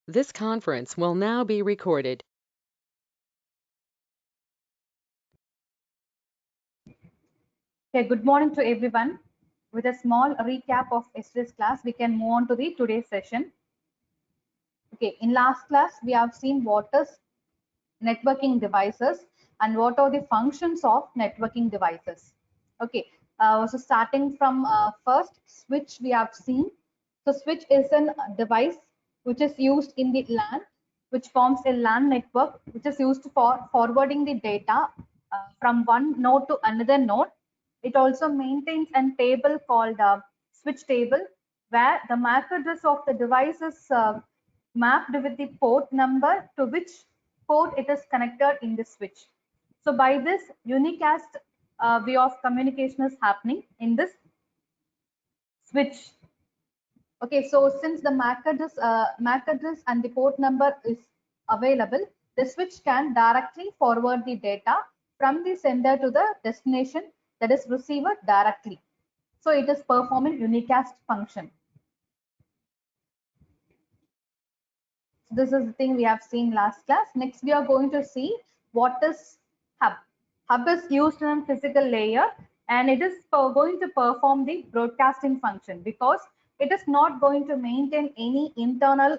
This conference will now be recorded. Okay, good morning to everyone. With a small recap of yesterday's class, we can move on to the today's session. Okay, in last class, we have seen what is networking devices and what are the functions of networking devices. Okay, so starting from first switch, we have seen. So switch is a device which is used in the LAN, which forms a LAN network, which is used for forwarding the data from one node to another node. It also maintains a table called switch table, where the MAC address of the device is mapped with the port number to which port it is connected in the switch. So by this unicast way of communication is happening in this switch. Okay, so since the MAC address and the port number is available, the switch can directly forward the data from the sender to the destination, that is receiver, directly. So it is performing unicast function. So this is the thing we have seen last class. Next, we are going to see what is hub. Hub is used in a physical layer, and it is going to perform the broadcasting function because it is not going to maintain any internal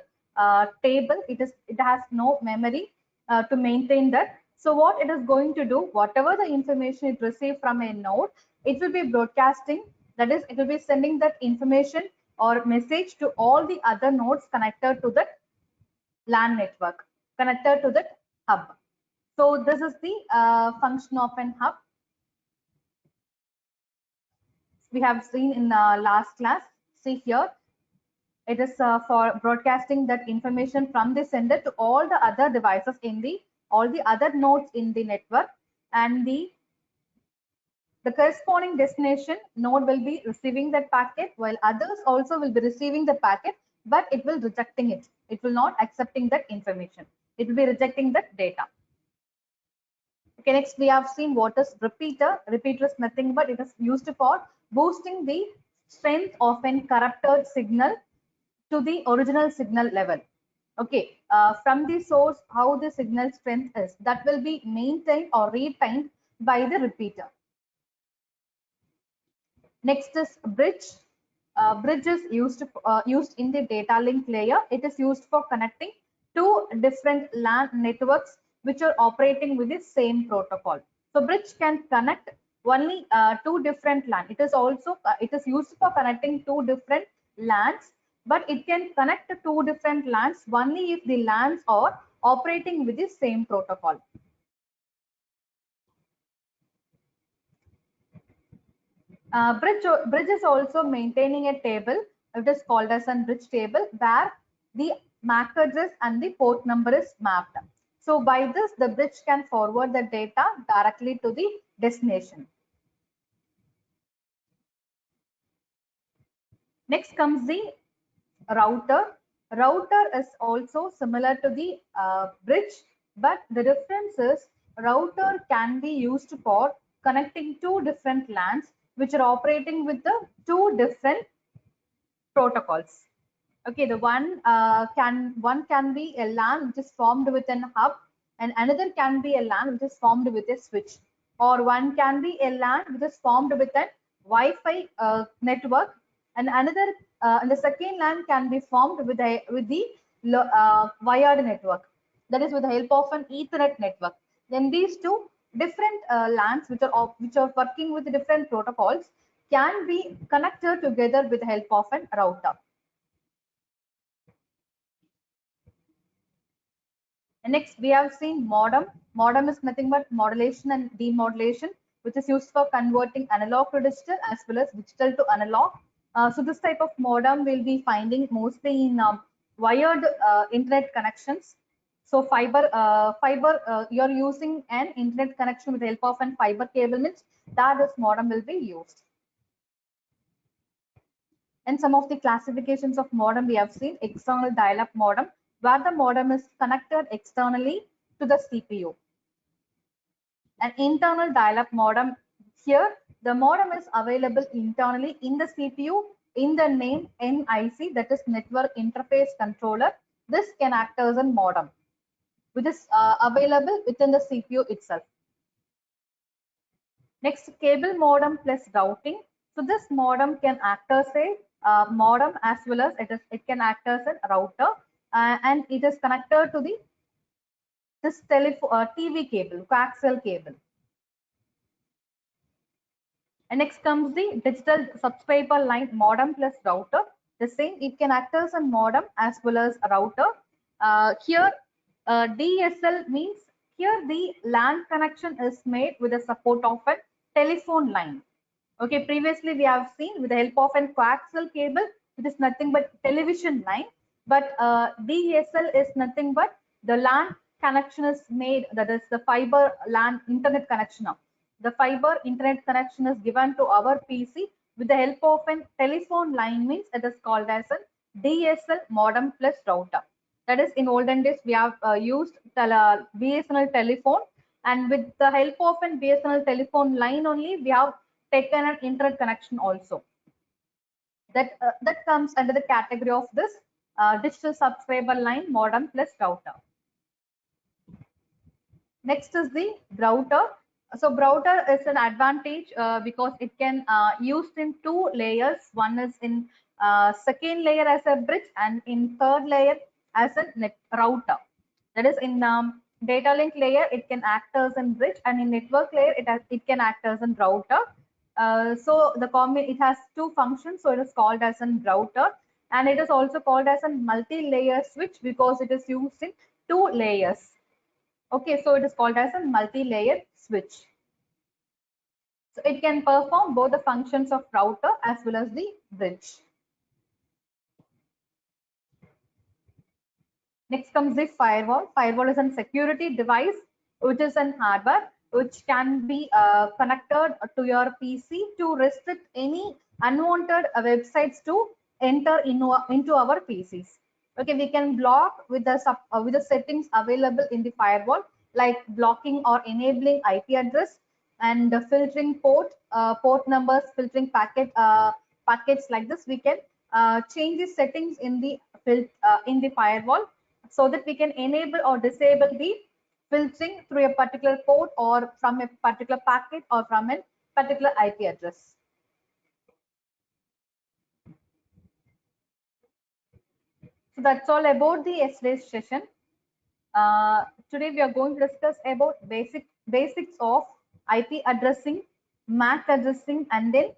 table. It has no memory to maintain that. So what it is going to do, whatever the information it receives from a node, it will be broadcasting. That is, it will be sending that information or message to all the other nodes connected to that LAN network, connected to that hub. So this is the function of an hub. We have seen in the last class. See here, it is for broadcasting that information from the sender to all the other devices in the all the other nodes in the network, and the corresponding destination node will be receiving that packet, while others also will be receiving the packet, but it will rejecting it. It will not accepting that information. It will be rejecting that data. Okay, next we have seen what is repeater. Repeater is nothing but it is used for boosting the strength of a corrupted signal to the original signal level. Okay, from the source, how the signal strength is, that will be maintained or retained by the repeater. Next is bridge. Bridge is used in the data link layer. It is used for connecting two different LAN networks which are operating with the same protocol. So bridge can connect only two different LAN. It is also it is used for connecting two different LANs, but it can connect two different LANs only if the LANs are operating with the same protocol. Bridge is also maintaining a table. It is called as a bridge table where the MAC address and the port number is mapped. So by this, the bridge can forward the data directly to the destination. Next comes the router. Router is also similar to the bridge, but the difference is router can be used for connecting two different LANs which are operating with the two different protocols. Okay, the one can be a LAN which is formed with an hub, and another can be a LAN which is formed with a switch, or one can be a LAN which is formed with a Wi-Fi network, and and the second LAN can be formed with the wired network, that is with the help of an Ethernet network. Then these two different LANs which are working with different protocols can be connected together with the help of an router. And next, we have seen modem. Modem is nothing but modulation and demodulation, which is used for converting analog to digital as well as digital to analog. So this type of modem will be finding mostly in wired internet connections. So you're using an internet connection with the help of an fiber cable, means that this modem will be used. And some of the classifications of modem we have seen: external dial-up modem, where the modem is connected externally to the CPU. An internal dial-up modem, here the modem is available internally in the CPU in the name NIC, that is Network Interface Controller, This can act as a modem, which is available within the CPU itself. Next, cable modem plus routing. So this modem can act as a modem as well as it can act as a router, and it is connected to this TV cable, coaxial cable. And next comes the digital subscriber line modem plus router. The same, it can act as a modem as well as a router. Here, DSL means here the LAN connection is made with the support of a telephone line. Okay, previously we have seen with the help of an coaxial cable, it is nothing but television line. But DSL is nothing but the LAN connection is made, that is the fiber LAN internet connection. The fiber internet connection is given to our PC with the help of a telephone line, means it is called as a DSL modem plus router. That is, in olden days we have used BSNL telephone, and with the help of a BSNL telephone line only we have taken an internet connection also. That comes under the category of this digital subscriber line modem plus router. Next is the router. So router is an advantage because it can used in two layers. One is in second layer as a bridge, and in third layer as a net router. That is, in data link layer it can act as a bridge, and in network layer it can act as a router. So it has two functions, so it is called as a router, and it is also called as a multi-layer switch because it is used in two layers. Okay, so it is called as a multi-layer switch. So it can perform both the functions of router as well as the bridge. Next comes the firewall. Firewall is a security device, which is an hardware which can be connected to your PC to restrict any unwanted websites to enter into our PCs. Okay, we can block with the settings available in the firewall, like blocking or enabling IP address and filtering port numbers, filtering packets like this. We can change the settings in the firewall so that we can enable or disable the filtering through a particular port or from a particular packet or from a particular IP address. So that's all about the yesterday's session. Today we are going to discuss about basics of IP addressing, MAC addressing, and then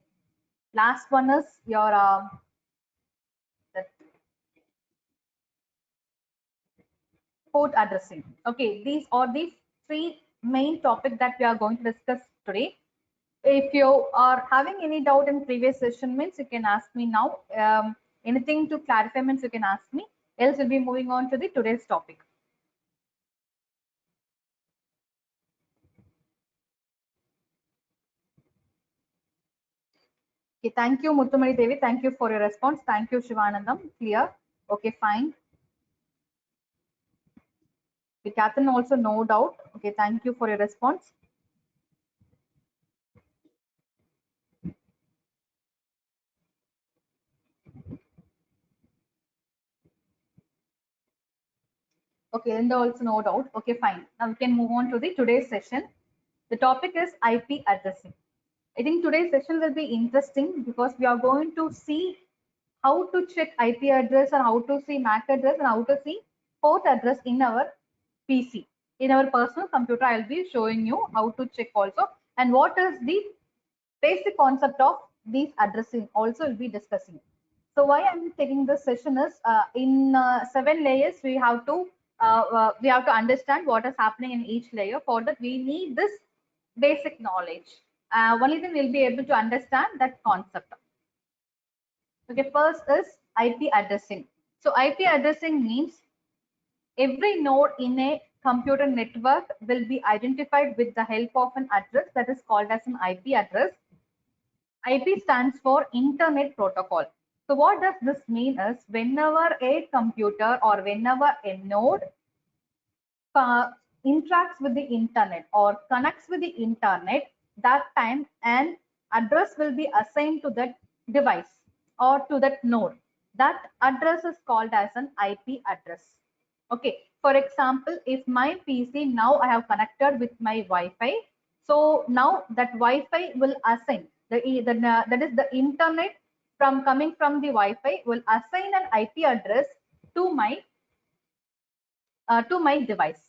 last one is your port addressing. Okay, these are the three main topics that we are going to discuss today. If you are having any doubt in previous session, means you can ask me now. Anything to clarify, means you can ask me. Else we'll be moving on to the today's topic. Okay, thank you, Muttumari Devi. Thank you for your response. Thank you, Shivanandam. Clear. Okay, fine. Okay, Catherine, also no doubt. Okay, thank you for your response. Okay, and also no doubt. Okay, fine. Now we can move on to the today's session. The topic is IP addressing. I think today's session will be interesting because we are going to see how to check IP address and how to see MAC address and how to see port address in our PC. In our personal computer, I'll be showing you how to check also, and what is the basic concept of these addressing also will be discussing. So why I'm taking this session is in 7 layers we have to understand what is happening in each layer. For that we need this basic knowledge. Only then we'll be able to understand that concept. Okay, first is IP addressing. So IP addressing means every node in a computer network will be identified with the help of an address that is called as an IP address. IP stands for Internet Protocol. So what does this mean is whenever a computer or whenever a node interacts with the internet or connects with the internet, that time an address will be assigned to that device or to that node. that address is called as an IP address. Okay, for example, if my PC now I have connected with my Wi-Fi, so now that Wi-Fi will assign that is the internet from coming from the Wi-Fi will assign an IP address to my device.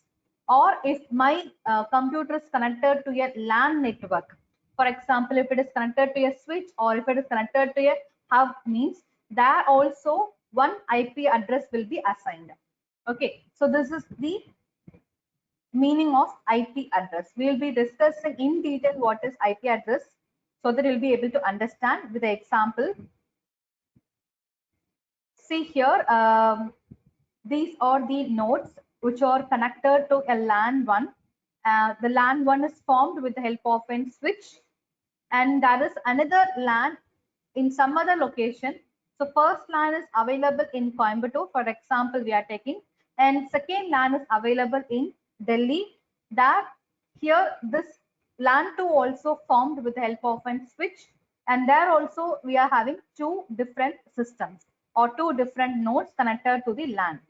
Or if my computer is connected to a LAN network, for example, if it is connected to a switch or if it is connected to a hub, means there also one IP address will be assigned. Okay, so this is the meaning of IP address. We will be discussing in detail what is IP address so that you'll be able to understand with the example. See here, these are the nodes which are connected to a LAN 1. The LAN 1 is formed with the help of a switch, and there is another LAN in some other location. So first LAN is available in Coimbatore, for example, we are taking, and second LAN is available in Delhi. That here this LAN 2 also formed with the help of a switch, and there also we are having two different systems or two different nodes connected to the LAN.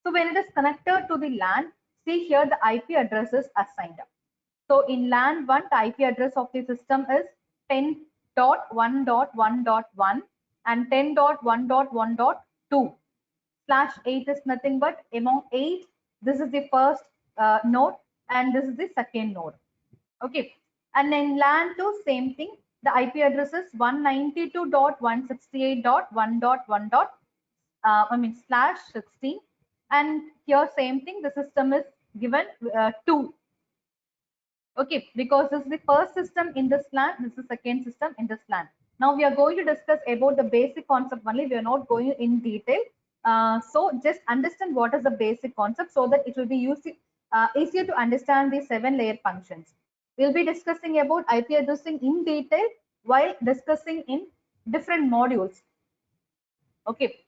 So when it is connected to the LAN, see here the IP address is assigned. So in LAN 1, the IP address of the system is 10.1.1.1 and 10.1.1.2. /8 is nothing but among 8. This is the first node and this is the second node. Okay. And in LAN 2, same thing. The IP address is 192.168.1.1. /16. And here same thing, the system is given 2. Okay, because this is the first system in this LAN, this is the second system in this LAN. Now we are going to discuss about the basic concept only. We are not going in detail. So just understand what is the basic concept so that it will be easier to understand the 7-layer functions. We'll be discussing about IP addressing in detail while discussing in different modules. Okay.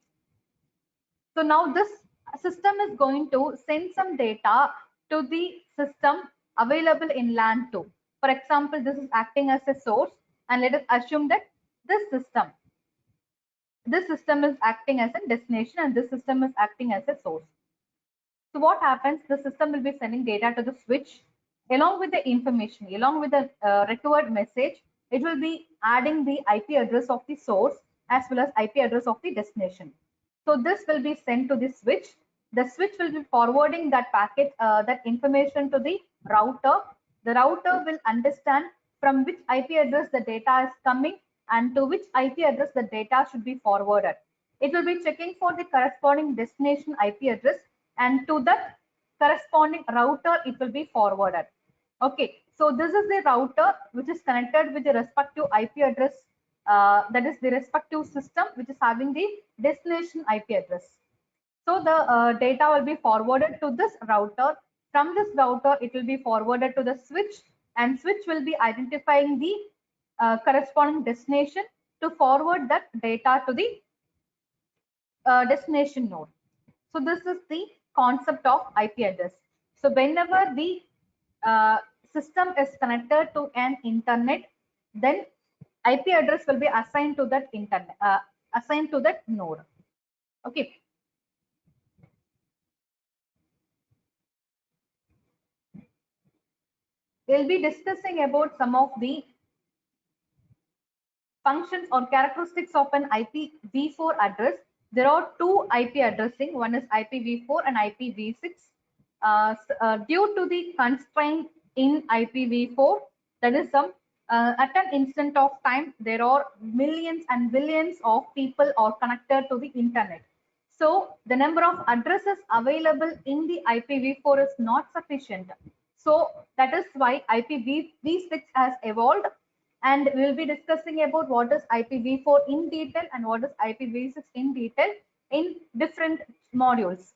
So now this system is going to send some data to the system available in LAN 2. For example, this is acting as a source, and let us assume that this system is acting as a destination and this system is acting as a source. So what happens? The system will be sending data to the switch along with the information, along with the required message. It will be adding the IP address of the source as well as IP address of the destination. So this will be sent to the switch. The switch will be forwarding that packet, that information to the router. The router will understand from which IP address the data is coming and to which IP address the data should be forwarded. It will be checking for the corresponding destination IP address, and to that corresponding router it will be forwarded. Okay, so this is the router which is connected with the respective IP address, that is the respective system which is having the destination IP address. So the data will be forwarded to this router. From this router, it will be forwarded to the switch, and switch will be identifying the corresponding destination to forward that data to the destination node. So this is the concept of IP address. So whenever the system is connected to an internet, then IP address will be assigned to that internet, assigned to that node. Okay. We'll be discussing about some of the functions or characteristics of an IPv4 address. There are two IP addressing. One is IPv4 and IPv6. Due to the constraint in IPv4, that is at an instant of time, there are millions and billions of people are connected to the internet. So the number of addresses available in the IPv4 is not sufficient. So that is why IPv6 has evolved, and we will be discussing about what is IPv4 in detail and what is IPv6 in detail in different modules.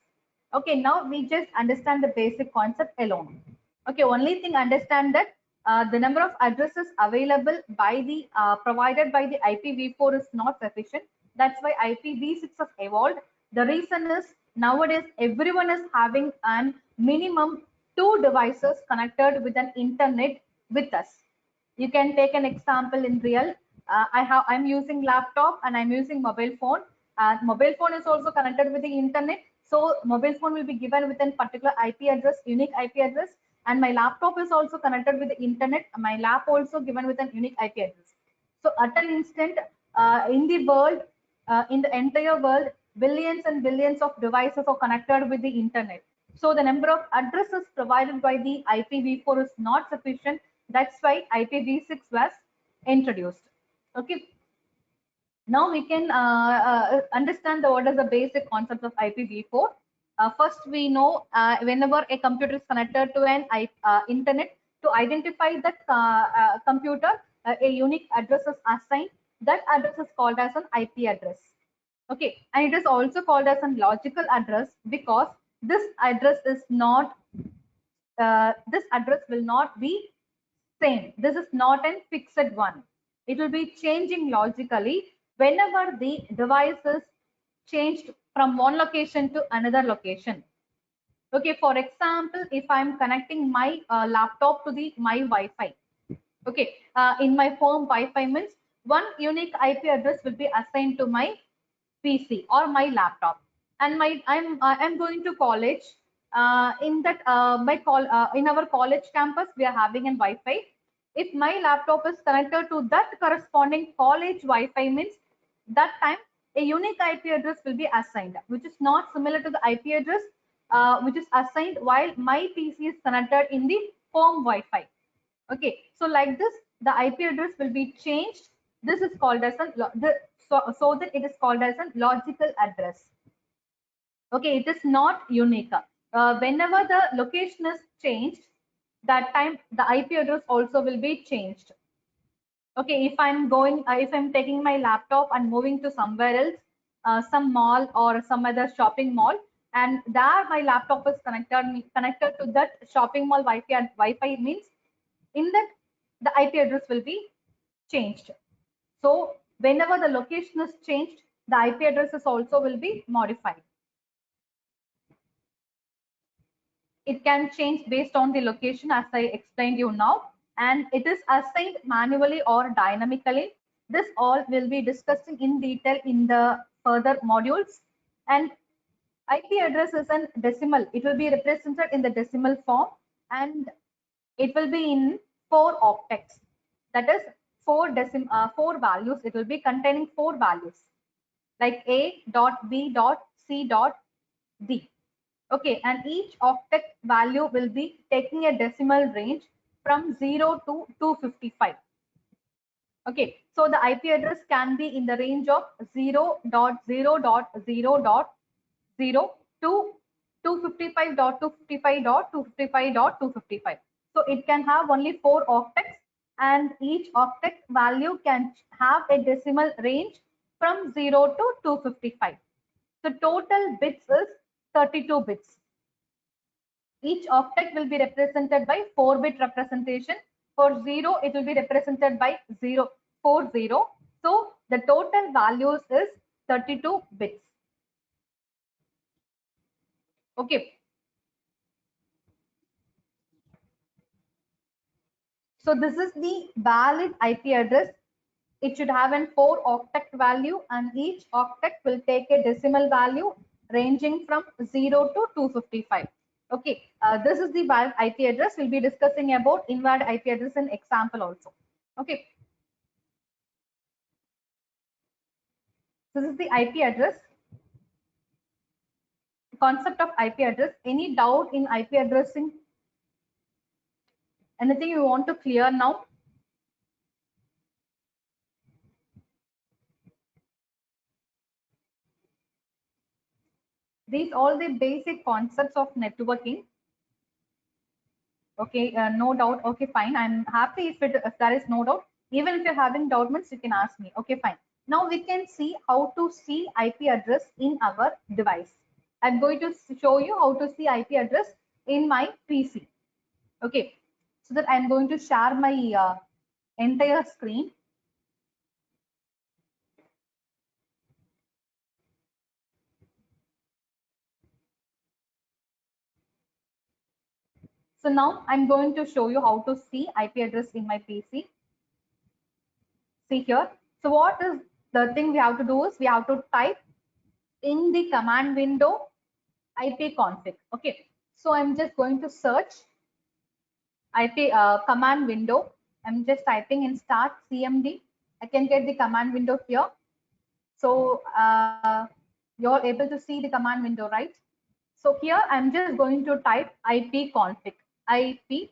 Okay, now we just understand the basic concept alone. Okay, only thing understand that the number of addresses available by the provided by the IPv4 is not sufficient. That's why IPv6 has evolved. The reason is nowadays everyone is having an minimum 2 devices connected with an internet with us. You can take an example in real. I'm using laptop and I'm using mobile phone. Mobile phone is also connected with the internet. So mobile phone will be given with a particular IP address, unique IP address. And my laptop is also connected with the internet. My lap also given with an unique IP address. So at an instant, in the world, in the entire world, billions and billions of devices are connected with the internet. So the number of addresses provided by the IPv4 is not sufficient. That's why IPv6 was introduced. Okay. Now we can understand what is the basic concept of IPv4. First, we know whenever a computer is connected to an internet, to identify that computer, a unique address is assigned. That address is called as an IP address. Okay, and it is also called as a logical address because this address is not this address will not be same. This is not a fixed one. It will be changing logically whenever the device is changed from one location to another location. Okay, for example, if I'm connecting my laptop to the my Wi-Fi, okay, in my home Wi-Fi means one unique IP address will be assigned to my PC or my laptop, and I'm going to college. In that in our college campus we are having a Wi-Fi. If my laptop is connected to that corresponding college Wi-Fi means that time a unique IP address will be assigned, which is not similar to the IP address which is assigned while my PC is connected in the home Wi-Fi. Okay, so like this, the IP address will be changed. This is called as so that it is called as a logical address. Okay, it is not unique. Whenever the location is changed, that time the IP address also will be changed. Okay, if I'm taking my laptop and moving to somewhere else, some mall or some other shopping mall, and there my laptop is connected to that shopping mall Wi-Fi, and Wi-Fi means in that the IP address will be changed. So whenever the location is changed, the IP addresses also will be modified. It can change based on the location as I explained you now, and it is assigned manually or dynamically. This all will be discussing in detail in the further modules. And IP address is a decimal. It will be represented in the decimal form, and it will be in 4 octets. That is 4 values. It will be containing 4 values like A dot B dot C dot D. Okay, and each octet value will be taking a decimal range from 0 to 255. Okay, so the IP address can be in the range of 0.0.0.0 to 255.255.255.255. So it can have only 4 octets, and each octet value can have a decimal range from 0 to 255. So total bits is 32 bits. Each octet will be represented by 4-bit representation. For 0, it will be represented by 040. So the total values is 32 bits. Okay. So this is the valid IP address. It should have a 4 octet value, and each octet will take a decimal value ranging from 0 to 255. Okay, this is the valid IP address. We'll be discussing about invalid IP address in example also. Okay, this is the IP address. Concept of IP address. Any doubt in IP addressing? Anything you want to clear now? These all the basic concepts of networking. Okay, no doubt. Okay, fine. I'm happy if there is no doubt. Even if you're having doubt, means you can ask me. Okay, fine. Now we can see how to see IP address in our device. I'm going to show you how to see IP address in my PC. Okay, so that I'm going to share my entire screen. So now I'm going to show you how to see IP address in my PC. See here. So what is the thing we have to do is we have to type in the command window ipconfig. Okay, so I'm just going to search IP command window. I'm just typing in start cmd. I can get the command window here. So you're able to see the command window, right? So here I'm just going to type ipconfig, ipconfig,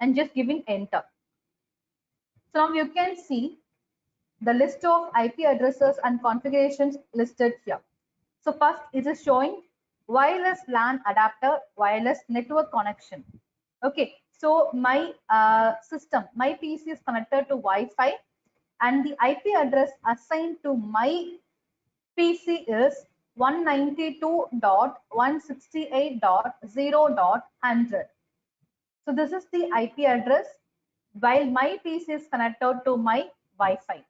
and just giving enter. So now you can see the list of IP addresses and configurations listed here. So first it is showing wireless LAN adapter, wireless network connection. Okay, so my system, my PC is connected to Wi-Fi, and the IP address assigned to my PC is 192.168.0.100. So this is the IP address while my PC is connected to my Wi-Fi.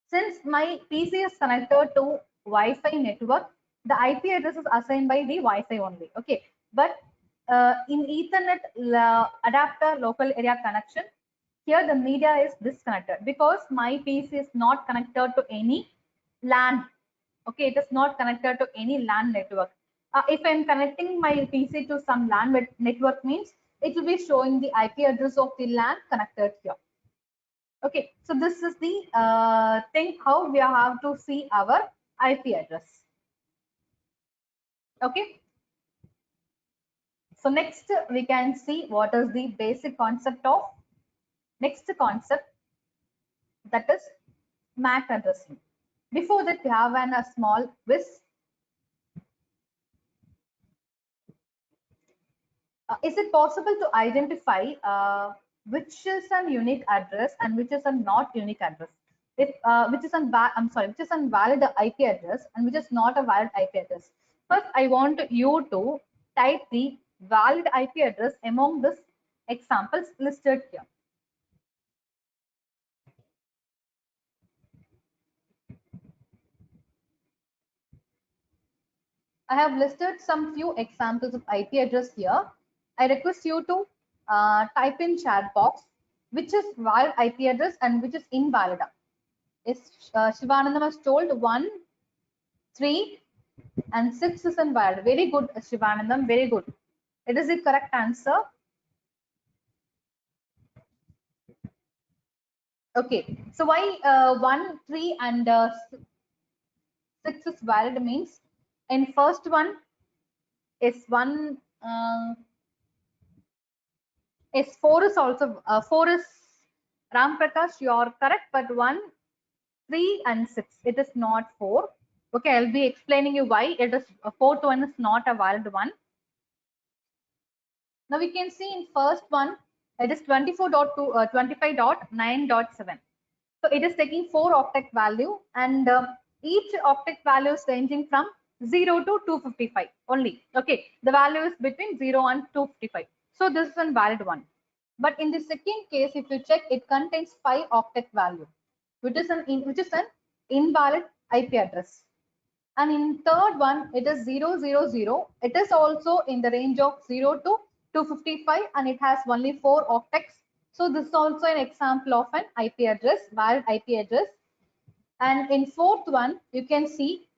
Since my PC is connected to Wi-Fi network, the IP address is assigned by the Wi-Fi only. Okay, but in Ethernet adapter local area connection, here the media is disconnected because my PC is not connected to any LAN. Okay, it is not connected to any LAN network. If I'm connecting my PC to some LAN network means it will be showing the IP address of the LAN connected here. Okay, so this is the thing how we have to see our IP address. Okay, so next we can see what is the basic concept of next concept, that is MAC addressing. Before that we have a small quiz. Is it possible to identify which is an unique address and which is a not unique address? If which is which is a valid IP address and which is not a valid IP address? First, I want you to type the valid IP address among these examples listed here. I have listed some few examples of IP address here. I request you to type in chat box which is valid IP address and which is invalid. Is Shivanandam has told 1, 3, and 6 is invalid. Very good, Shivanandam. Very good. It is the correct answer. Okay. So why 1, 3, and 6 is valid means in first one is 1 is 4 is also 4 is Ram Prakash. You are correct, but 1, 3, and 6 it is not 4. Okay, I'll be explaining you why it is fourth one is not a valid one. Now we can see in first one, it is 24.2, 25.9.7. So it is taking 4 octet value, and each octet value is ranging from 0 to 255 only. Okay, the value is between 0 and 255. So this is a valid one. But in the second case, if you check, it contains 5 octet value, which is an invalid IP address. And in third one, it is 000. It is also in the range of 0 to 255, and it has only 4 octets. So this is also an example of an IP address, valid IP address. And in fourth one, you can see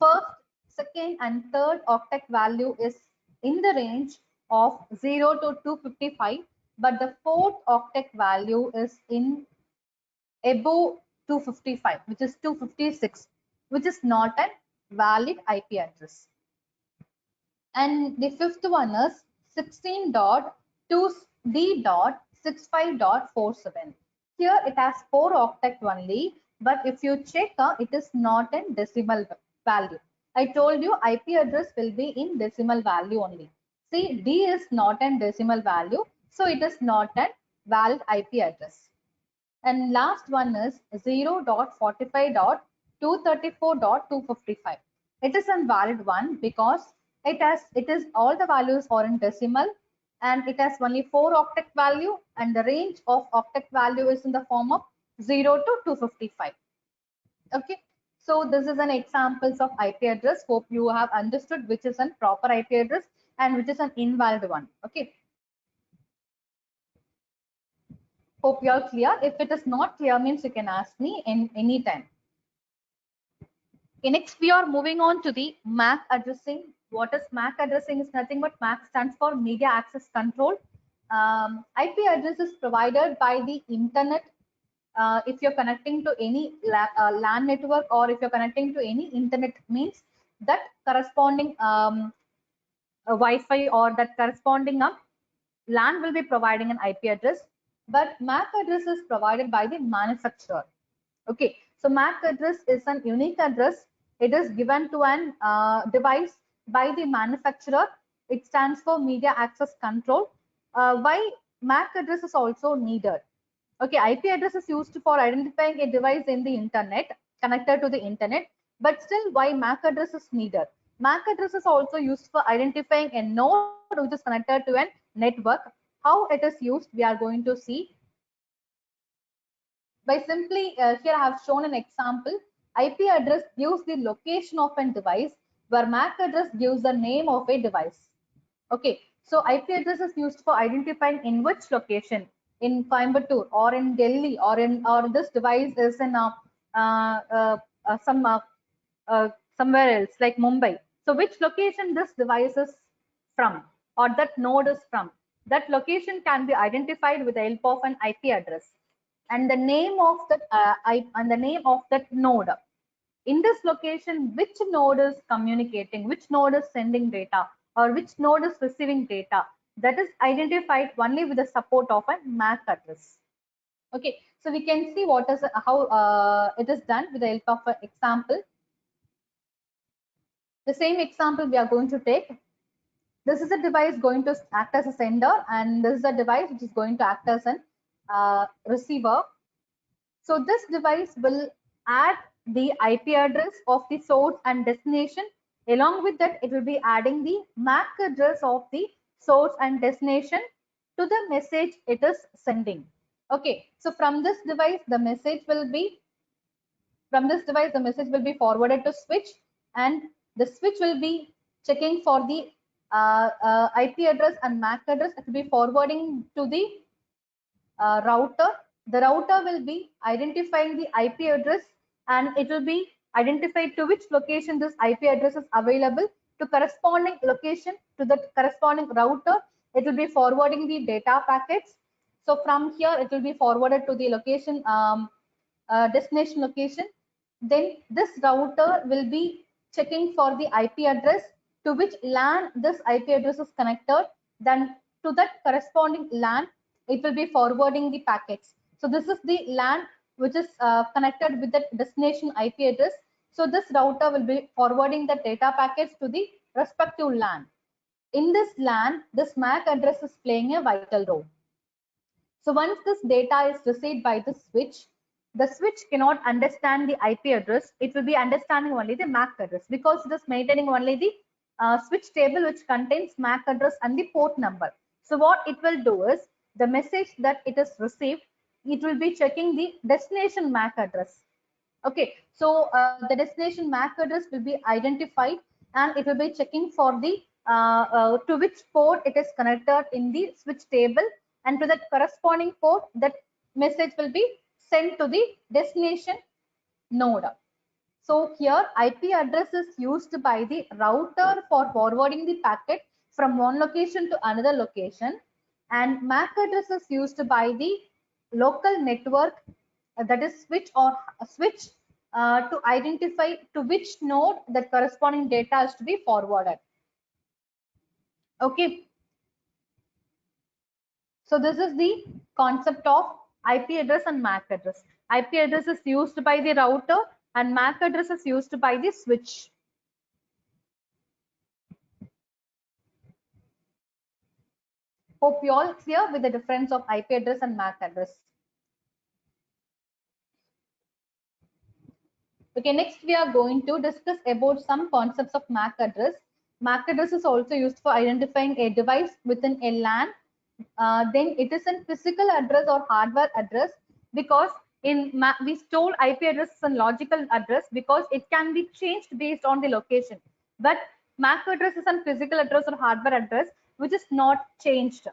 first, second, and third octet value is in the range of 0 to 255, but the fourth octet value is in above 255, which is 256, which is not a valid IP address. And the fifth one is 16.2D.65.47. Here it has 4 octet only, but if you check, it is not in decimal value. I told you IP address will be in decimal value only. See, D is not in decimal value, so it is not a valid IP address. And last one is 0.45.234.255. It is a valid one because it is all the values are in decimal, and it has only 4 octet value, and the range of octet value is in the form of 0 to 255. Okay, so this is an examples of IP address. Hope you have understood which is a proper IP address and which is an invalid one. Okay, Hope you are clear. If it is not clear, means you can ask me in any time. Okay, next we are moving on to the MAC addressing. What is MAC addressing? Is nothing but MAC stands for Media Access Control. IP address is provided by the internet. If you're connecting to any LAN network, or if you're connecting to any internet, means that corresponding Wi-Fi or that corresponding LAN will be providing an IP address, but MAC address is provided by the manufacturer. Okay, so MAC address is an unique address. It is given to an device by the manufacturer. It stands for Media Access Control. Why MAC address is also needed? Okay, IP address is used for identifying a device in the internet, connected to the internet, but still why MAC address is needed? MAC address is also used for identifying a node which is connected to a network. How it is used, we are going to see. By simply, here I have shown an example. IP address gives the location of a device, where MAC address gives the name of a device. Okay, so IP address is used for identifying in which location, in Coimbatore or in Delhi, or this device is in somewhere else like Mumbai. So which location this device is from, or that node is from. That location can be identified with the help of an IP address and the name of that node. In this location, which node is communicating, which node is sending data, or which node is receiving data, that is identified only with the support of a MAC address. Okay, so we can see how it is done with the help of an example. The same example we are going to take. This is a device going to act as a sender, and this is a device which is going to act as a receiver. So this device will add the IP address of the source and destination. Along with that, it will be adding the MAC address of the source and destination to the message it is sending. Okay, so from this device, the message will be forwarded to switch, and the switch will be checking for the IP address and MAC address. It will be forwarding to the router. The router will be identifying the IP address, and it will be identified to which location this IP address is available, to corresponding location, to the corresponding router. It will be forwarding the data packets. So from here, it will be forwarded to the location, destination location. Then this router will be checking for the IP address to which LAN this IP address is connected. Then to that corresponding LAN, it will be forwarding the packets. So this is the LAN which is connected with the destination IP address. So this router will be forwarding the data packets to the respective LAN. In this LAN, this MAC address is playing a vital role. So once this data is received by the switch cannot understand the IP address. It will be understanding only the MAC address, because it is maintaining only the switch table which contains MAC address and the port number. So what it will do is, the message that it is received, it will be checking the destination MAC address. Okay, so the destination MAC address will be identified, and it will be checking for the to which port it is connected in the switch table, and to that corresponding port, that message will be sent to the destination node. So here IP address is used by the router for forwarding the packet from one location to another location, and MAC address is used by the local network, that is switch to identify to which node that corresponding data is to be forwarded. Okay, so this is the concept of IP address and MAC address. IP address is used by the router, and MAC address is used by the switch. Hope you all clear with the difference of IP address and MAC address. Okay, next we are going to discuss about some concepts of MAC address. MAC address is also used for identifying a device within a LAN. Then it is a physical address or hardware address, because we stole IP address and logical address because it can be changed based on the location. But MAC address is a physical address or hardware address which is not changed.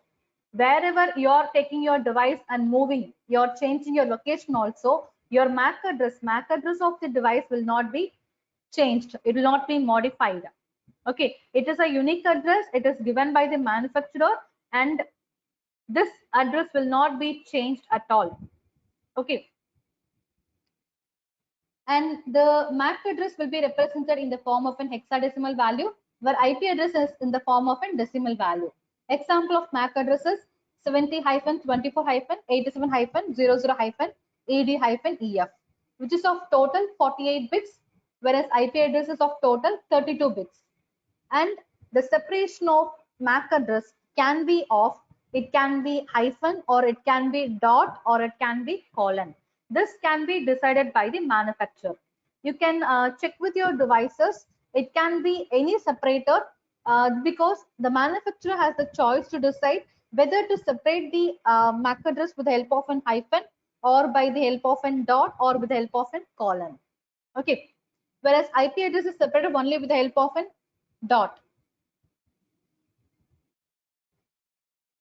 Wherever you're taking your device and moving, you're changing your location also, your MAC address of the device will not be changed. It will not be modified. Okay, it is a unique address. It is given by the manufacturer, and this address will not be changed at all. Okay. And the MAC address will be represented in the form of an hexadecimal value, where IP address is in the form of a decimal value. Example of MAC addresses 70-24-87-00-ED-EF, which is of total 48 bits, whereas IP address is of total 32 bits. And the separation of MAC address can be of, it can be hyphen, or it can be dot, or it can be colon. This can be decided by the manufacturer. You can check with your devices. It can be any separator because the manufacturer has the choice to decide whether to separate the MAC address with the help of an hyphen, or by the help of an dot, or with the help of an colon. Okay. Whereas IP address is separated only with the help of an dot.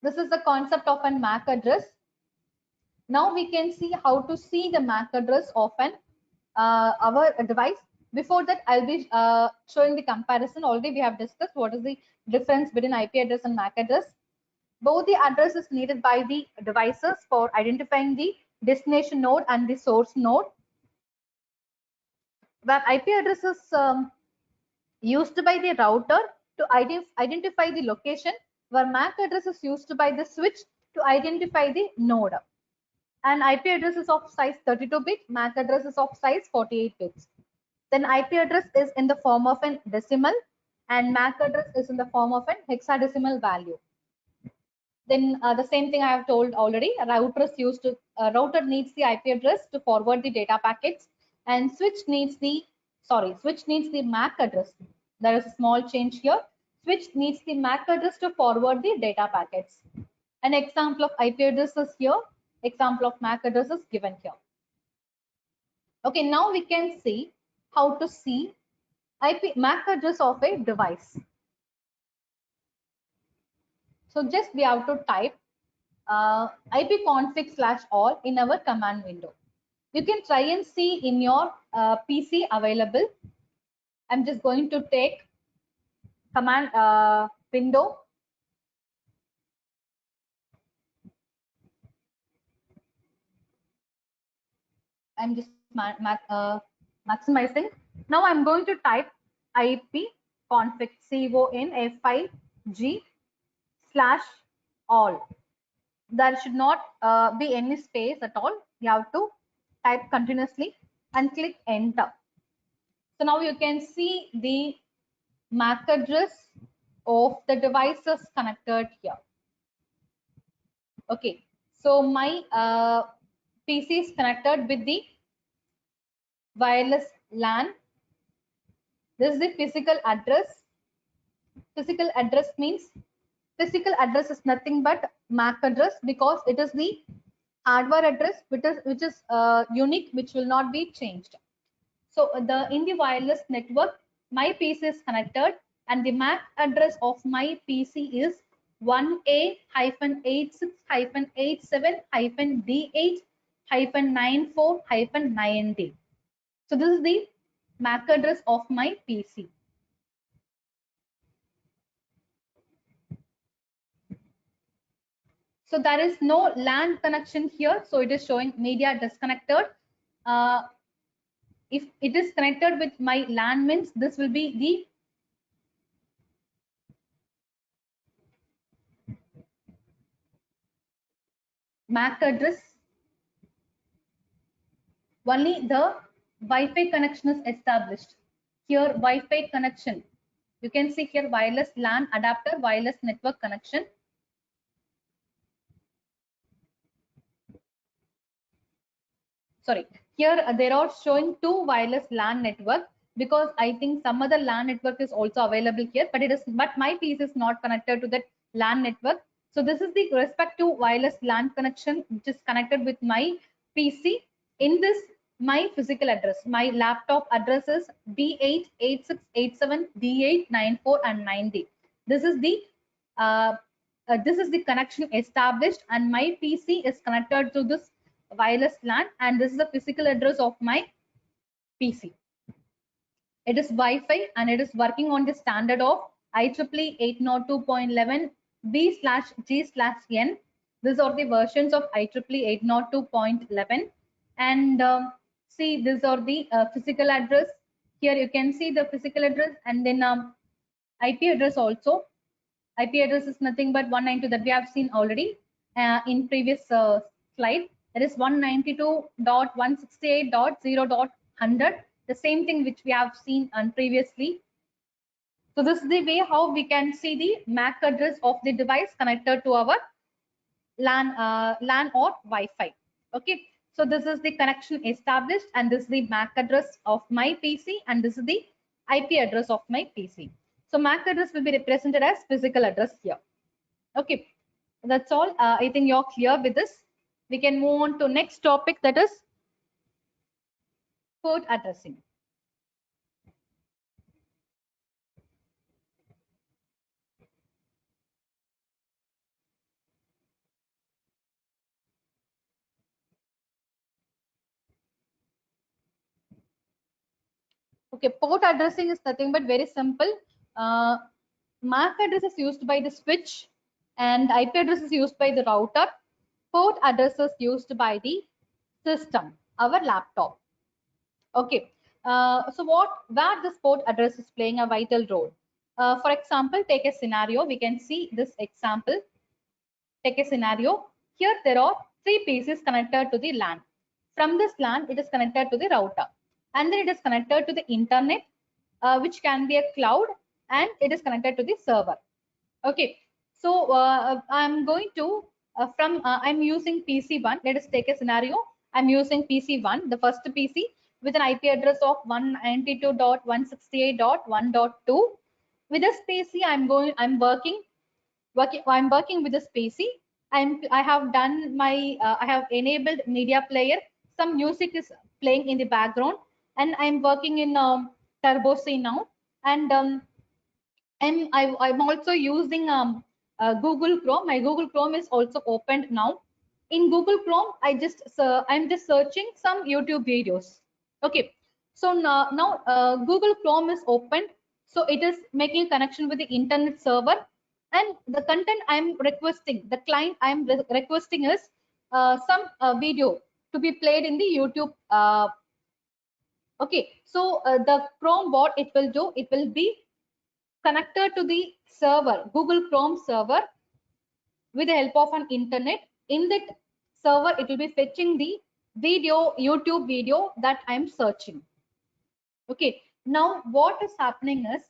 This is the concept of an MAC address. Now we can see how to see the MAC address of an our device. Before that, I'll be showing the comparison. Already we have discussed what is the difference between IP address and MAC address. Both the address is needed by the devices for identifying the destination node and the source node. Where IP address is used by the router to identify the location, where MAC address is used by the switch to identify the node. And IP address is of size 32-bit, MAC address is of size 48 bits. Then IP address is in the form of an decimal, and MAC address is in the form of an hexadecimal value. Then the same thing I have told already. Router needs the IP address to forward the data packets, and switch needs the MAC address. There is a small change here. Switch needs the MAC address to forward the data packets. An example of IP address is here. Example of MAC address is given here. Okay, now we can see how to see MAC address of a device. So just we have to type ipconfig/all in our command window. You can try and see in your PC available. I'm just going to take command window. I'm just maximizing. Now I'm going to type ipconfig CONFIG/all. There should not be any space at all. You have to type continuously and click enter. So now you can see the MAC address of the devices connected here. Okay, so my PC is connected with the wireless LAN. This is the physical address. Physical address means physical address is nothing but MAC address, because it is the hardware address which is unique, which will not be changed. So in the wireless network, my PC is connected, and the MAC address of my PC is 1A-86-87-D8-94-90. So this is the MAC address of my PC. So there is no LAN connection here, so it is showing media disconnected. If it is connected with my LAN means this will be the MAC address. Only the Wi-Fi connection is established. Here Wi-Fi connection. You can see here wireless LAN adapter, wireless network connection. Sorry, here they are showing two wireless LAN network, because I think some other LAN network is also available here, but my PC is not connected to that LAN network. So this is the respective wireless LAN connection which is connected with my PC. In this, my physical address, my laptop address is D8-86-87, D8-94 and 90. This is the this is the connection established, and my PC is connected to this wireless LAN, and this is the physical address of my PC. It is Wi-Fi and it is working on the standard of IEEE 802.11b/g/n. These are the versions of IEEE 802.11. And see, these are the physical address. Here you can see the physical address, and then IP address also. IP address is nothing but 192 that we have seen already in previous slide. That is 192.168.0.100. The same thing which we have seen previously. So this is the way how we can see the MAC address of the device connected to our LAN or Wi-Fi. Okay. So this is the connection established, and this is the MAC address of my PC, and this is the IP address of my PC. So MAC address will be represented as physical address here. Okay, that's all. I think you're clear with this. We can move on to next topic, that is port addressing. Okay, port addressing is nothing but very simple. MAC address is used by the switch, and IP address is used by the router. Port address is used by the system, our laptop. Okay, so where this port address is playing a vital role. For example, take a scenario. We can see this example. Take a scenario. Here there are 3 pieces connected to the LAN. From this LAN, it is connected to the router, and then it is connected to the internet, which can be a cloud, and it is connected to the server. Okay, so I'm going to I'm using PC1. Let us take a scenario. I'm using PC1, the first PC, with an IP address of 192.168.1.2. With this PC, I'm working with this PC. I have done my I have enabled media player. Some music is playing in the background, and I'm working in Turbo C now. And I'm also using Google Chrome. My Google Chrome is also opened now. In Google Chrome, I'm just searching some YouTube videos. Okay, so now Google Chrome is opened, so it is making a connection with the internet server, and the content I'm requesting, the client I'm requesting is some video to be played in the YouTube. Okay, so the Chrome, what it will do, it will be connected to the server, Google Chrome server, with the help of an internet. In that server, it will be fetching the video, YouTube video that I'm searching. Okay, now what is happening is,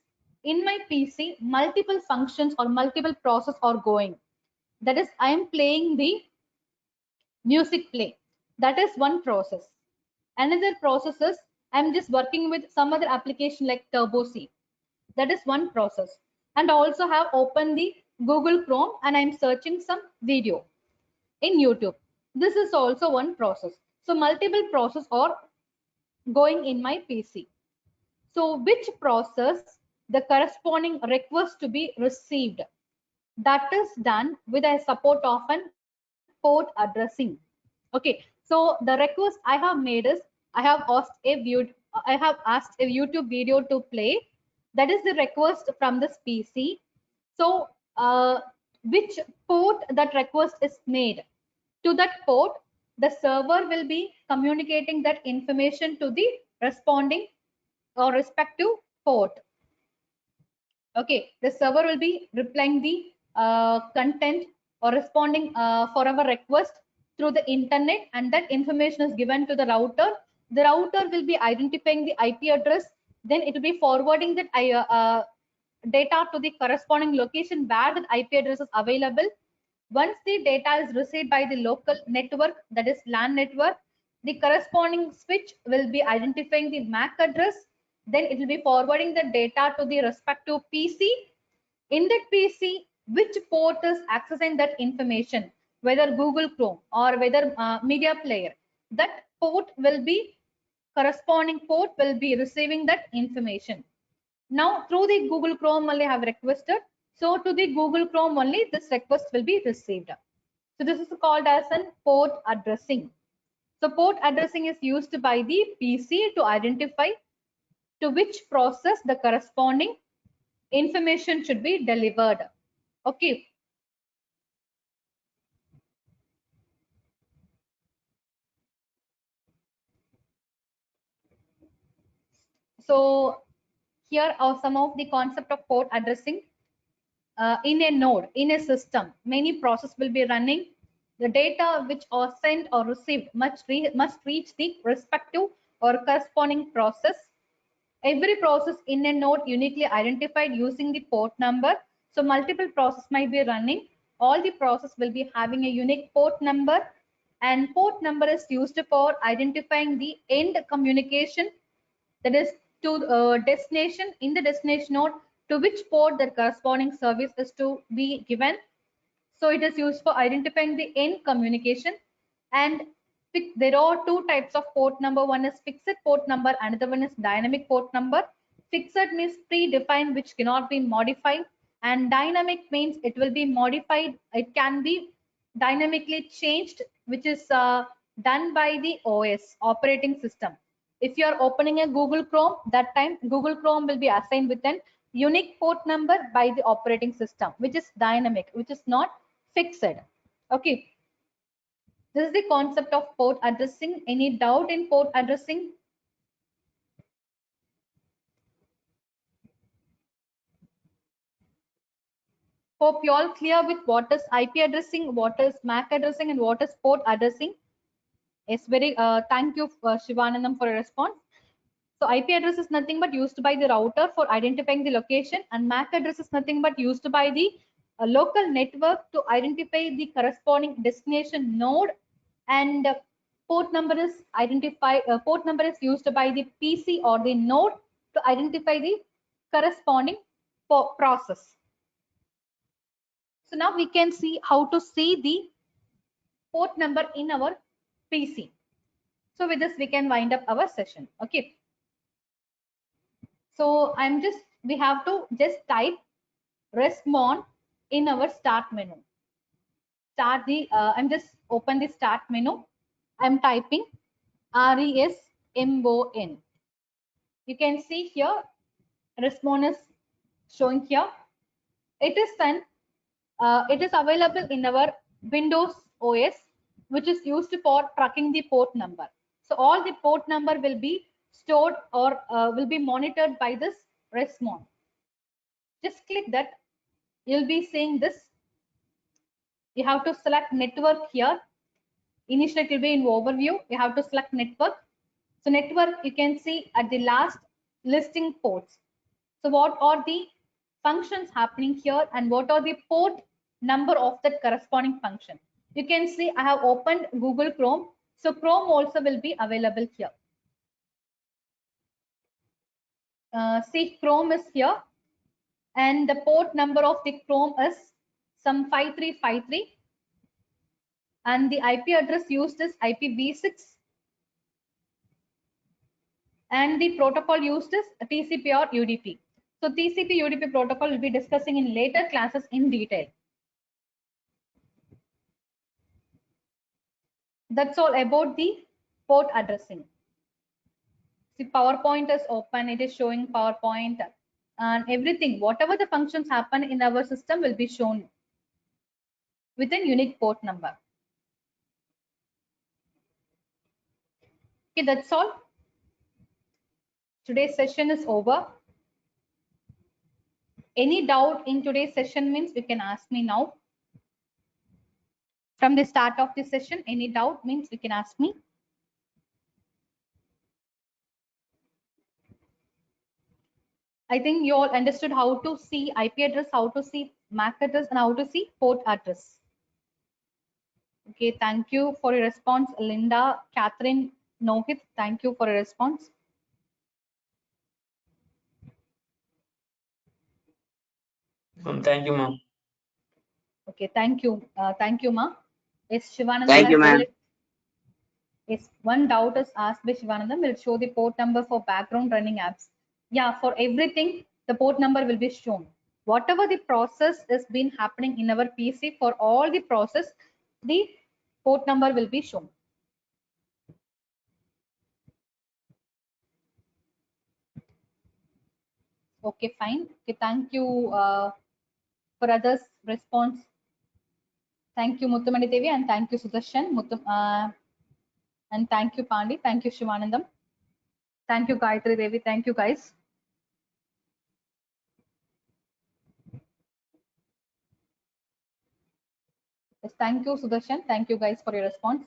in my PC, multiple functions or multiple process are going. That is, I am playing the music play. That is one process. Another process is, I'm just working with some other application like Turbo C. That is one process. And also have opened the Google Chrome, and I'm searching some video in YouTube. This is also one process. So multiple processes are going in my PC. So which process the corresponding request to be received? That is done with a support of an port addressing. Okay, so the request I have made is, I have asked a YouTube video to play. That is the request from this PC. So which port that request is made? To that port, the server will be communicating that information to the responding or respective port. Okay, the server will be replying the content or responding for our request through the internet, and that information is given to the router. The router will be identifying the IP address, then it will be forwarding that data to the corresponding location where that IP address is available. Once the data is received by the local network, that is LAN network, the corresponding switch will be identifying the MAC address. Then it will be forwarding the data to the respective PC. In that PC, which port is accessing that information, whether Google Chrome or whether media player, that port will be, corresponding port will be receiving that information. Now through the Google Chrome, I have requested, So to the Google Chrome only, this request will be received. So this is called as an port addressing. So port addressing is used by the PC to identify to which process the corresponding information should be delivered. Okay. So here are some of the concept of port addressing. In a node, in a system, many processes will be running. The data which are sent or received must reach the respective or corresponding process. Every process in a node uniquely identified using the port number. So multiple processes might be running. All the process will be having a unique port number, and port number is used for identifying the end communication, that is to destination. In the destination node, to which port the corresponding service is to be given. So it is used for identifying the end communication. And there are two types of port number. One is fixed port number, another one is dynamic port number. Fixed means predefined, which cannot be modified, and dynamic means it will be modified, it can be dynamically changed, which is done by the OS, operating system. If you are opening a Google Chrome, that time Google Chrome will be assigned with an unique port number by the operating system, which is dynamic, which is not fixed. Okay, this is the concept of port addressing. Any doubt in port addressing? Hope you all clear with what is IP addressing, what is MAC addressing, and what is port addressing. Yes, very thank you Shivanandam for a response. So IP address is nothing but used by the router for identifying the location, and MAC address is nothing but used by the local network to identify the corresponding destination node, and port number is port number is used by the PC or the node to identify the corresponding process. So now we can see how to see the port number in our PC. So with this we can wind up our session. Okay. So we have to just type Resmon in our start menu. I'm just open the start menu. I'm typing RESMON. You can see here Resmon is showing here. It is available in our Windows OS, which is used for tracking the port number. So all the port number will be stored or will be monitored by this Resmon. Just click that. You'll be seeing this. You have to select network here. Initially it will be in overview. You have to select network. So network, you can see at the last listing ports. So what are the functions happening here, and what are the port number of that corresponding function? You can see I have opened Google Chrome. So Chrome also will be available here. See, Chrome is here, and the port number of the Chrome is some 5353, and the IP address used is IPv6, and the protocol used is TCP or UDP. So TCP UDP protocol will be discussing in later classes in detail. That's all about the port addressing. See, PowerPoint is open. It is showing PowerPoint and everything. Whatever the functions happen in our system will be shown with a unique port number. Okay, that's all. Today's session is over. Any doubt in today's session means you can ask me now. From the start of the session, any doubt means you can ask me. I think you all understood how to see IP address, how to see MAC address, and how to see port address. Okay, thank you for your response, Linda, Catherine, Nohit. Thank you for your response. Thank you, ma'am. Okay, thank you, ma. Yes, Shivananda. Thank you, ma'am. Yes, one doubt is asked by Shivananda. Will show the port number for background running apps. Yeah, for everything, the port number will be shown. Whatever the process is been happening in our PC, for all the process, the port number will be shown. Okay, fine. Okay, thank you for others' response. Thank you, Muthamani Devi, and thank you, Sudarshan. And thank you, Pandi. Thank you, Shivanandam. Thank you, Gayatri Devi. Thank you, guys. Yes, thank you, Sudarshan. Thank you, guys, for your response.